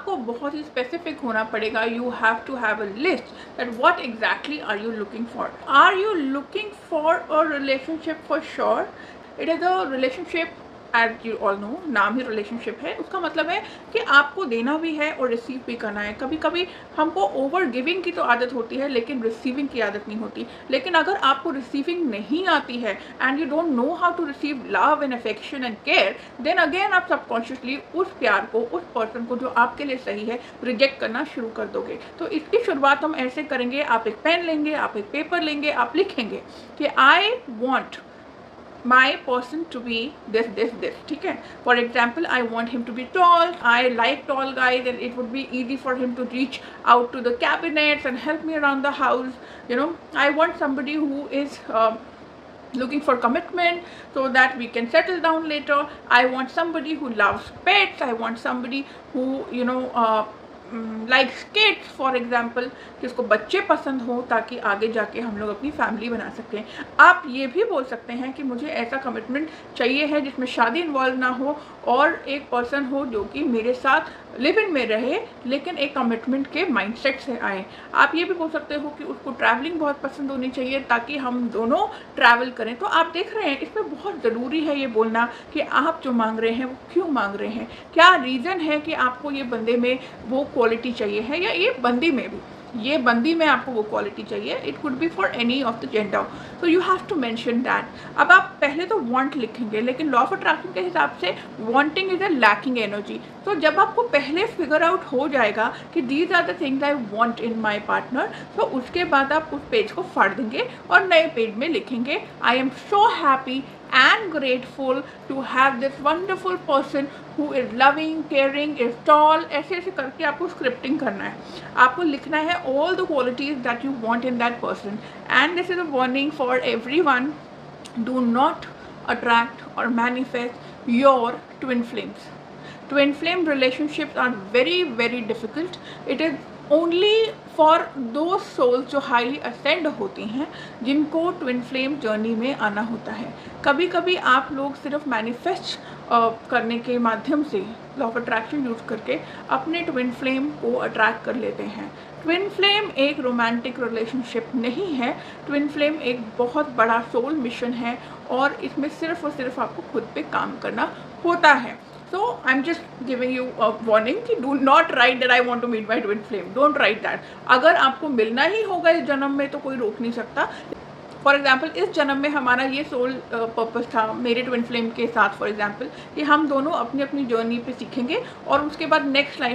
आपको बहुत ही स्पेसिफिक होना पड़ेगा. You have to have a list that what exactly are you looking for. Are you looking for a relationship for sure. It is a relationship, as you all know, नाम ही relationship है. उसका मतलब है कि आपको देना भी है और रिसीव भी करना है. कभी कभी हमको ओवर गिविंग की तो आदत होती है लेकिन रिसीविंग की आदत नहीं होती. लेकिन अगर आपको रिसीविंग नहीं आती है and you don't know how to receive love and affection and care, then again आप सबकॉन्शियसली उस प्यार को, उस पर्सन को जो आपके लिए सही है, रिजेक्ट करना शुरू कर दोगे. तो इसकी शुरुआत हम ऐसे करेंगे. आप एक पेन लेंगे, आप एक पेपर लेंगे, आप लिखेंगे कि I want my person to be this, ठीक है. For example, I want him to be tall. I like tall guys and it would be easy for him to reach out to the cabinets and help me around the house. I want somebody who is looking for commitment so that we can settle down later. I want somebody who loves pets. I want somebody who like kids for example, जिसको बच्चे पसंद हो ताकि आगे जाके हम लोग अपनी फैमिली बना सकते हैं. आप ये भी बोल सकते हैं कि मुझे ऐसा कमिटमेंट चाहिए है जिसमें शादी इन्वॉल्व ना हो और एक पर्सन हो जो कि मेरे साथ लिव इन में रहे लेकिन एक कमिटमेंट के माइंडसेट से आए. आप ये भी बोल सकते हो कि उसको ट्रैवलिंग बहुत पसंद होनी चाहिए ताकि हम दोनों ट्रैवल करें. तो आप देख रहे हैं इसमें बहुत ज़रूरी है ये बोलना कि आप जो मांग रहे हैं वो क्यों मांग रहे हैं, क्या रीज़न है कि आपको ये बंदे में वो क्वालिटी चाहिए है या ये बंदी में भी, ये बंदी में आपको वो क्वालिटी चाहिए. It could be for any of the gender. So you have to mention that. अब आप पहले तो वांट लिखेंगे लेकिन लॉ ऑफ अट्रैक्शन के हिसाब से wanting is a lacking energy. तो जब आपको पहले फिगर आउट हो जाएगा कि these are the things I want in my partner, तो उसके बाद आप उस पेज को फाड़ देंगे और नए पेज में लिखेंगे I am so happy and grateful to have this wonderful person who is loving, caring, is tall. ऐसे ऐसे करके आपको स्क्रिप्टिंग करना है. आपको लिखना है all the qualities that you want in that person. And this is a warning for everyone. Do not attract or manifest your twin flames. Twin flame relationships are very, very difficult. It is only for दो souls जो highly ascend होती हैं जिनको twin flame journey में आना होता है. कभी कभी आप लोग सिर्फ मैनिफेस्ट करने के माध्यम से लॉ ऑफ अट्रैक्शन यूज करके अपने ट्विन फ्लेम को अट्रैक्ट कर लेते हैं. ट्विन फ्लेम एक रोमांटिक रिलेशनशिप नहीं है. ट्विन फ्लेम एक बहुत बड़ा सोल मिशन है और इसमें सिर्फ और सिर्फ आपको खुद पे काम करना होता है. So I'm just giving you a warning कि do not write that I want to meet my twin flame. Don't write that. अगर आपको मिलना ही होगा इस जन्म में तो कोई रोक नहीं सकता. फॉर एग्जाम्पल इस जन्म में हमारा ये सोल पर्पस था मेरे ट्विन फ्लेम के साथ, फॉर एग्जाम्पल कि हम दोनों अपनी अपनी जर्नी पे सीखेंगे और उसके बाद नेक्स्ट लाइफ